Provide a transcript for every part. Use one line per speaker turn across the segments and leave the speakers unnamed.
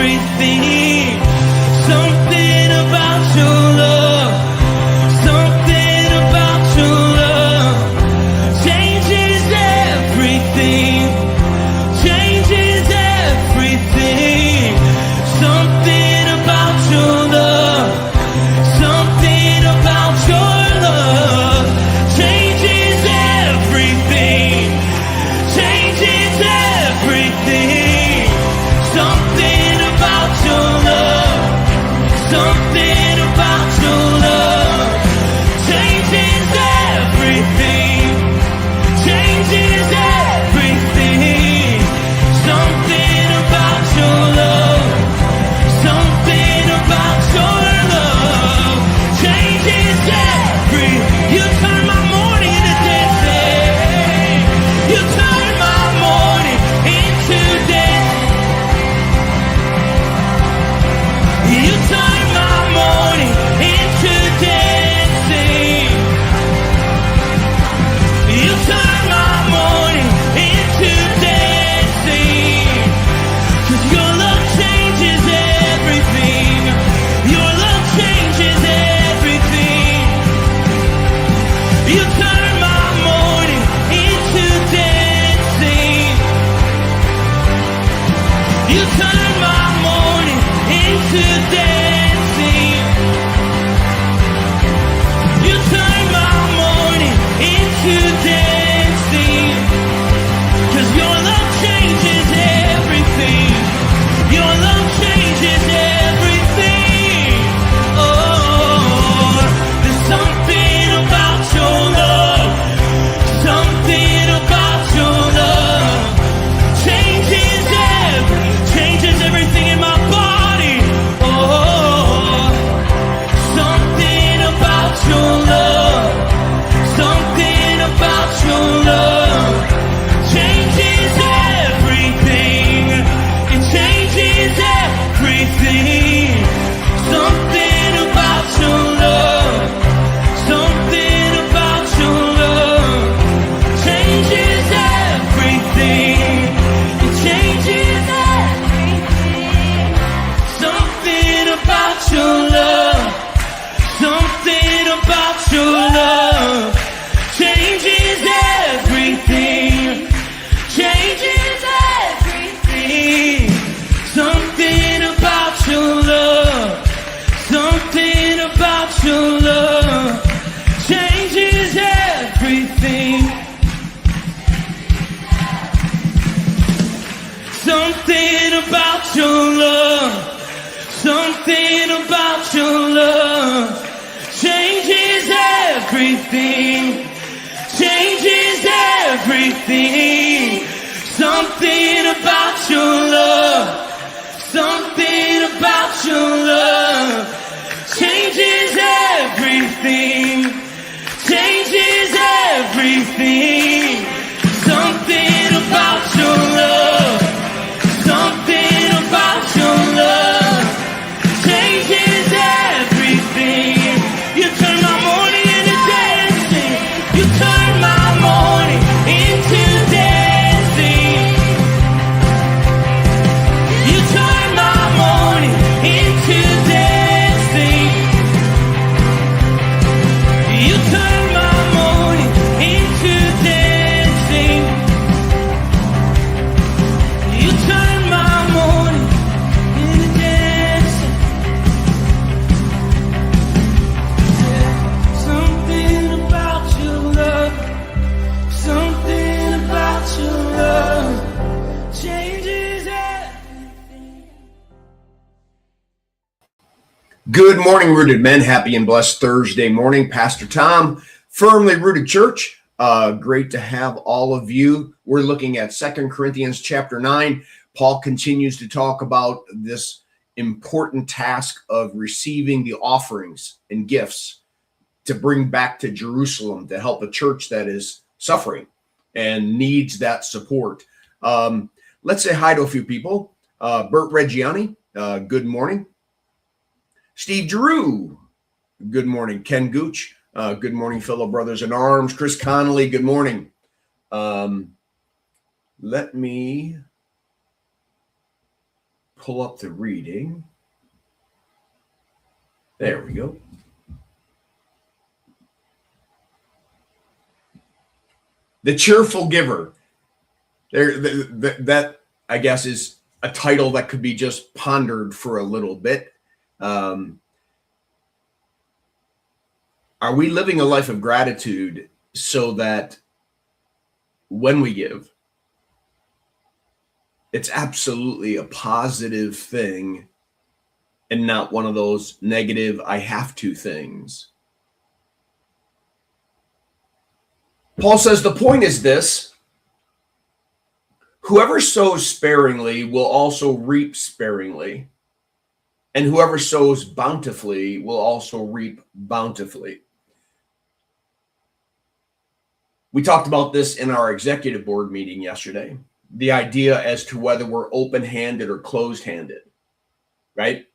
everything. Something about your love. Something about your love changes everything. Changes everything. Something about your love. Something about your love changes everything. Changes everything. Something about your love. Something about your love changes everything. Changes everything. Something about your love. Something about your love changes everything. You turn my morning into dancing. You turn my morning into dancing. You turn my morning into dancing. You turn my morning into dancing. 'Cause your love changes everything. Your love changes everything. You turn my morning into dancing. You turn my morning into dancing. You turn my morning into dancing. 'Cause your love changes everything. Your love changes everything. Oh, there's something about your love. Something about your love changes everything in my body. Oh, something about your love. Something about your love changes everything. It changes everything. Something about your love. Something about your love changes everything. It changes everything. Something about your love. Something about your love changes everything. Changes everything. Something about your love. Something about your love changes everything. Something about your love. Something about your love changes everything. Changes everything. Something about your love. Something about your love changes everything. Changes everything. Something about your love. Something about your love changes everything. You turn my morning into dancing. You turn my morning into dancing. You turn my morning into dancing. You turn my morning into dancing. You turn my morning into dancing. Something about your love. Something about your love changes everything.
Good morning, Rooted Men. Happy and blessed Thursday morning. Pastor Tom, Firmly Rooted Church. Great to have all of you. We're looking at 2 Corinthians chapter 9. Paul continues to talk about this important task of receiving the offerings and gifts to bring back to Jerusalem to help a church that is suffering and needs that support. Let's say hi to a few people. Bert Reggiani, good morning. Steve Drew, good morning. Ken Gooch, good morning, fellow brothers in arms. Chris Connolly, good morning. Let me pull up the reading. There we go. The cheerful giver. That I guess is a title that could be just pondered for a little bit. Are we living a life of gratitude so that when we give, it's absolutely a positive thing and not one of those negative I have to things? Paul says the point is this: whoever sows sparingly will also reap sparingly, and whoever sows bountifully will also reap bountifully. We talked about this in our executive board meeting yesterday, the idea as to whether we're open-handed or closed-handed, right?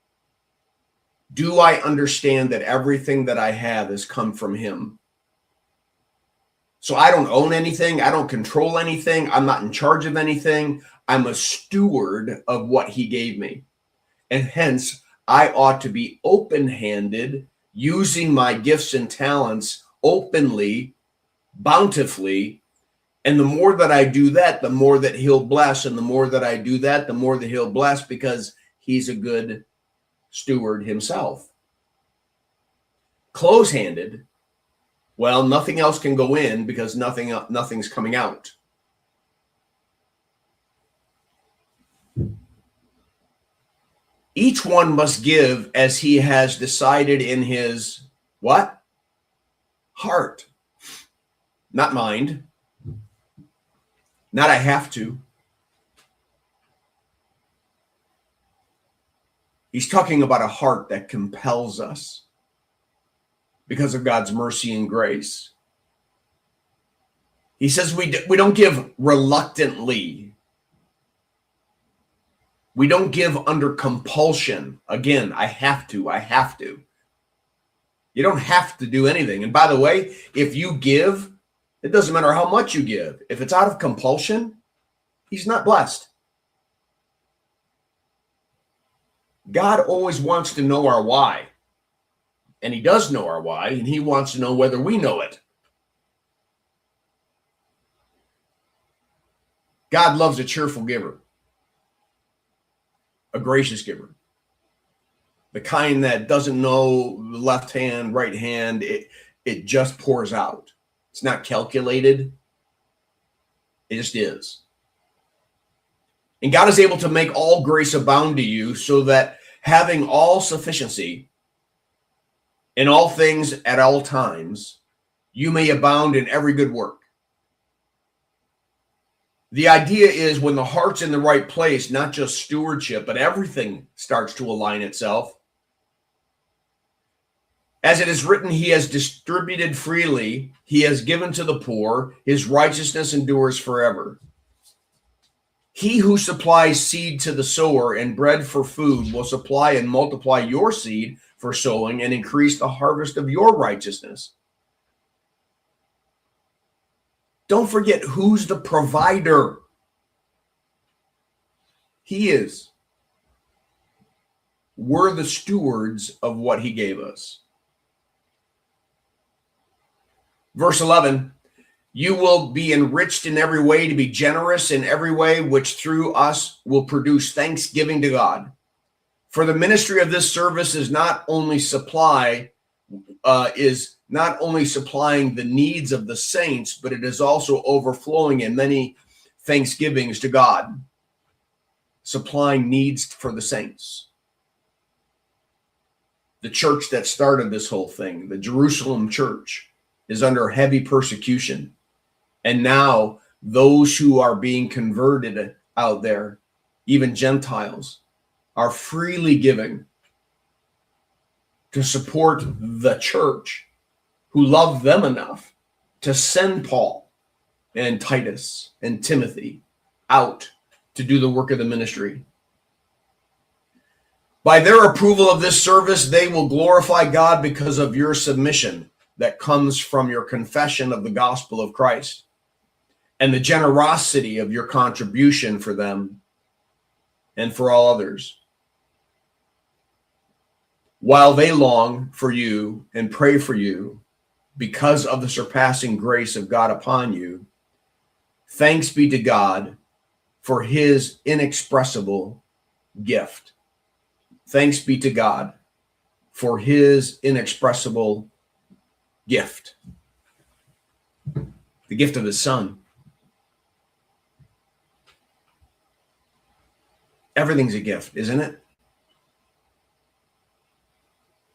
Do I understand that everything that I have has come from him? So I don't own anything. I don't control anything. I'm not in charge of anything. I'm a steward of what he gave me. And hence, I ought to be open-handed, using my gifts and talents openly, bountifully. And the more that I do that, the more that he'll bless. And the more that I do that, the more that he'll bless, because he's a good steward himself. Close-handed, well, nothing else can go in because nothing's coming out. Each one must give as he has decided in his what? Heart. Not mind. Not I have to. He's talking about a heart that compels us because of God's mercy and grace. He says we don't give reluctantly. We don't give under compulsion. Again, I have to. You don't have to do anything. And by the way, if you give, it doesn't matter how much you give. If it's out of compulsion, he's not blessed. God always wants to know our why. And he does know our why, and he wants to know whether we know it. God loves a cheerful giver, a gracious giver, the kind that doesn't know left hand, right hand. It just pours out. It's not calculated. It just is. And God is able to make all grace abound to you, so that having all sufficiency in all things at all times, you may abound in every good work. The idea is when the heart's in the right place, not just stewardship, but everything starts to align itself. As it is written, he has distributed freely, he has given to the poor, his righteousness endures forever. He who supplies seed to the sower and bread for food will supply and multiply your seed for sowing and increase the harvest of your righteousness. Don't forget who's the provider. He is. We're the stewards of what he gave us. Verse 11, you will be enriched in every way, to be generous in every way, which through us will produce thanksgiving to God. For the ministry of this service is not only supplying the needs of the saints, but it is also overflowing in many thanksgivings to God, supplying needs for the saints. The church that started this whole thing, the Jerusalem church, is under heavy persecution. And now those who are being converted out there, even Gentiles, are freely giving to support the church, who loved them enough to send Paul and Titus and Timothy out to do the work of the ministry. By their approval of this service, they will glorify God because of your submission that comes from your confession of the gospel of Christ and the generosity of your contribution for them. and for all others. While they long for you and pray for you because of the surpassing grace of God upon you, thanks be to God for his inexpressible gift. Thanks be to God for his inexpressible gift. The gift of his son. Everything's a gift, isn't it?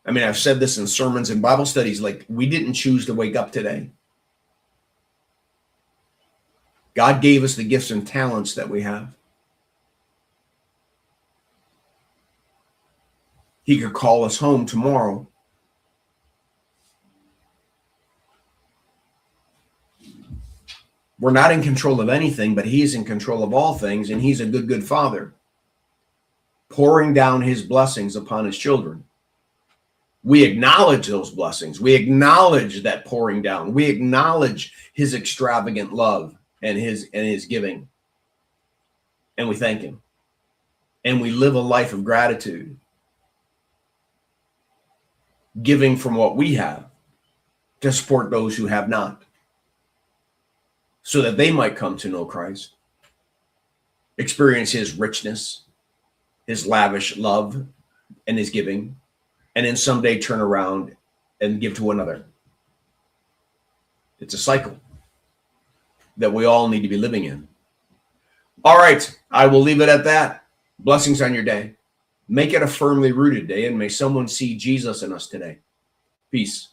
I mean, I've said this in sermons and Bible studies, like, we didn't choose to wake up today. God gave us the gifts and talents that we have. He could call us home tomorrow. We're not in control of anything, but he's in control of all things, and he's a good, good father, pouring down his blessings upon his children. We acknowledge those blessings. We acknowledge that pouring down. We acknowledge his extravagant love and his giving. And we thank him. And we live a life of gratitude, giving from what we have to support those who have not, so that they might come to know Christ, experience his richness, his lavish love, and his giving, and then someday turn around and give to another. It's a cycle that we all need to be living in. All right, I will leave it at that. Blessings on your day. Make it a firmly rooted day, and may someone see Jesus in us today. Peace.